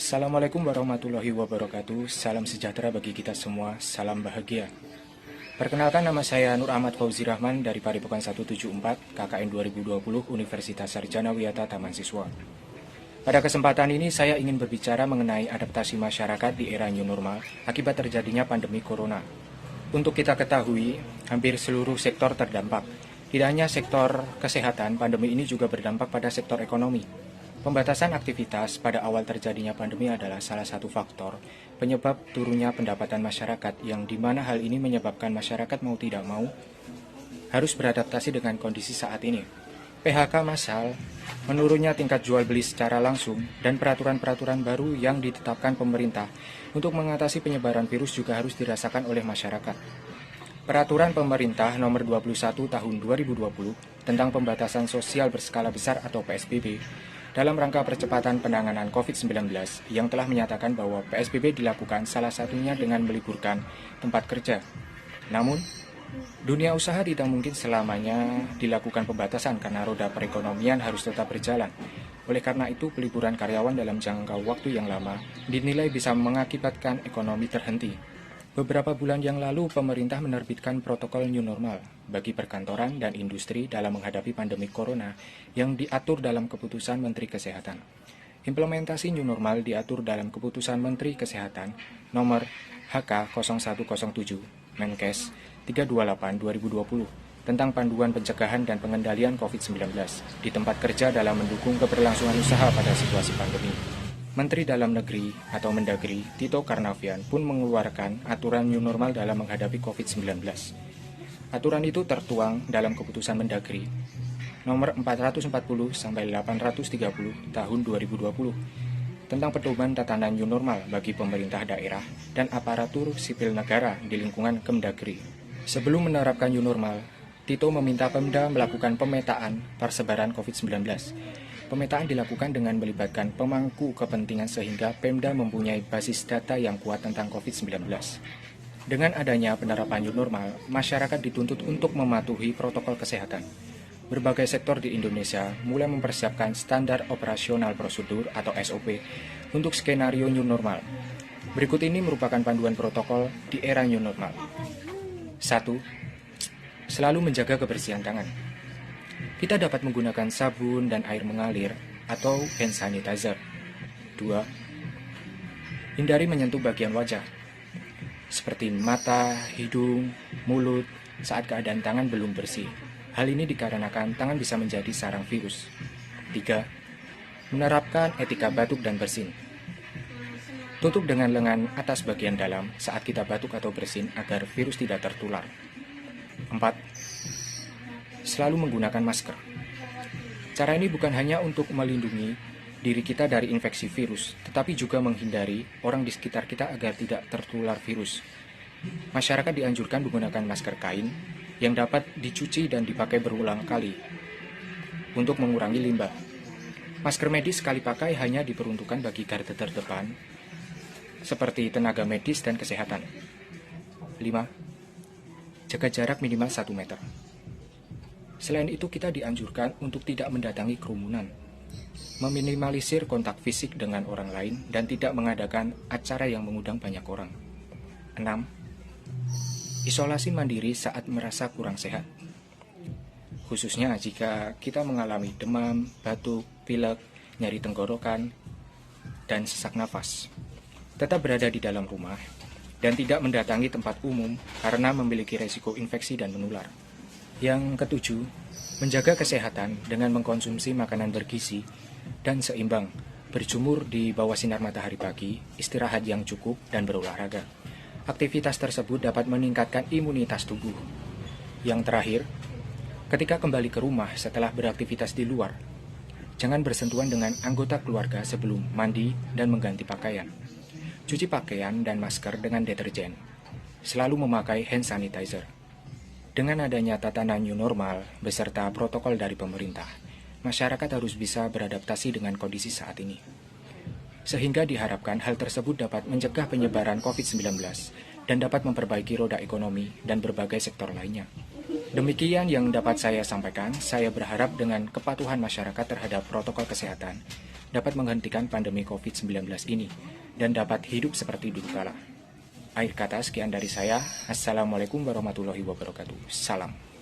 Assalamualaikum warahmatullahi wabarakatuh. Salam sejahtera bagi kita semua. Salam bahagia. Perkenalkan, nama saya Nur Ahmad Fauzi Rahman dari Padepokan 174 KKN 2020 Universitas Sarjana Wiyata Taman Siswa. Pada kesempatan ini saya ingin berbicara mengenai adaptasi masyarakat di era new normal akibat terjadinya pandemi corona. Untuk kita ketahui, hampir seluruh sektor terdampak. Tidak hanya sektor kesehatan, pandemi ini juga berdampak pada sektor ekonomi. Pembatasan aktivitas pada awal terjadinya pandemi adalah salah satu faktor penyebab turunnya pendapatan masyarakat, yang dimana hal ini menyebabkan masyarakat mau tidak mau harus beradaptasi dengan kondisi saat ini. PHK massal, menurunnya tingkat jual beli secara langsung, dan peraturan-peraturan baru yang ditetapkan pemerintah untuk mengatasi penyebaran virus juga harus dirasakan oleh masyarakat. Peraturan pemerintah nomor 21 tahun 2020 tentang pembatasan sosial berskala besar atau PSBB dalam rangka percepatan penanganan COVID-19 yang telah menyatakan bahwa PSBB dilakukan salah satunya dengan meliburkan tempat kerja. Namun, dunia usaha tidak mungkin selamanya dilakukan pembatasan karena roda perekonomian harus tetap berjalan. Oleh karena itu, peliburan karyawan dalam jangka waktu yang lama dinilai bisa mengakibatkan ekonomi terhenti. Beberapa bulan yang lalu, pemerintah menerbitkan protokol new normal bagi perkantoran dan industri dalam menghadapi pandemi corona yang diatur dalam keputusan Menteri Kesehatan. Implementasi new normal diatur dalam keputusan Menteri Kesehatan nomor HK0107 Menkes 328/2020 tentang panduan pencegahan dan pengendalian COVID-19 di tempat kerja dalam mendukung keberlangsungan usaha pada situasi pandemi. Menteri Dalam Negeri atau Mendagri Tito Karnavian pun mengeluarkan aturan new normal dalam menghadapi COVID-19. Aturan itu tertuang dalam keputusan Mendagri nomor 440/830 tahun 2020 tentang pedoman tatanan new normal bagi pemerintah daerah dan aparatur sipil negara di lingkungan Kemdagri. Sebelum menerapkan new normal, Tito meminta Pemda melakukan pemetaan persebaran COVID-19. Pemetaan dilakukan dengan melibatkan pemangku kepentingan sehingga Pemda mempunyai basis data yang kuat tentang COVID-19. Dengan adanya penerapan new normal, masyarakat dituntut untuk mematuhi protokol kesehatan. Berbagai sektor di Indonesia mulai mempersiapkan standar operasional prosedur atau SOP untuk skenario new normal. Berikut ini merupakan panduan protokol di era new normal. 1. Selalu menjaga kebersihan tangan. Kita dapat menggunakan sabun dan air mengalir atau hand sanitizer. 2. Hindari menyentuh bagian wajah, seperti mata, hidung, mulut, saat keadaan tangan belum bersih. Hal ini dikarenakan tangan bisa menjadi sarang virus. 3. Menerapkan etika batuk dan bersin. Tutup dengan lengan atas bagian dalam saat kita batuk atau bersin agar virus tidak tertular. 4. Selalu menggunakan masker. Cara ini bukan hanya untuk melindungi diri kita dari infeksi virus, tetapi juga menghindari orang di sekitar kita agar tidak tertular virus. Masyarakat dianjurkan menggunakan masker kain yang dapat dicuci dan dipakai berulang kali untuk mengurangi limbah. Masker medis sekali pakai hanya diperuntukkan bagi garda terdepan, seperti tenaga medis dan kesehatan. 5. Jaga jarak minimal 1 meter. Selain itu, kita dianjurkan untuk tidak mendatangi kerumunan, meminimalisir kontak fisik dengan orang lain, dan tidak mengadakan acara yang mengundang banyak orang. 6. Isolasi mandiri saat merasa kurang sehat. Khususnya jika kita mengalami demam, batuk, pilek, nyeri tenggorokan, dan sesak nafas. Tetap berada di dalam rumah dan tidak mendatangi tempat umum karena memiliki resiko infeksi dan menular. Yang ketujuh, menjaga kesehatan dengan mengkonsumsi makanan bergizi dan seimbang, berjemur di bawah sinar matahari pagi, istirahat yang cukup, dan berolahraga. Aktivitas tersebut dapat meningkatkan imunitas tubuh. Yang terakhir, ketika kembali ke rumah setelah beraktivitas di luar, jangan bersentuhan dengan anggota keluarga sebelum mandi dan mengganti pakaian. Cuci pakaian dan masker dengan deterjen. Selalu memakai hand sanitizer. Dengan adanya tatanan new normal beserta protokol dari pemerintah, masyarakat harus bisa beradaptasi dengan kondisi saat ini. Sehingga diharapkan hal tersebut dapat mencegah penyebaran COVID-19 dan dapat memperbaiki roda ekonomi dan berbagai sektor lainnya. Demikian yang dapat saya sampaikan. Saya berharap dengan kepatuhan masyarakat terhadap protokol kesehatan dapat menghentikan pandemi COVID-19 ini dan dapat hidup seperti dulu kala. Akhir kata sekian dari saya. Assalamualaikum warahmatullahi wabarakatuh. Salam.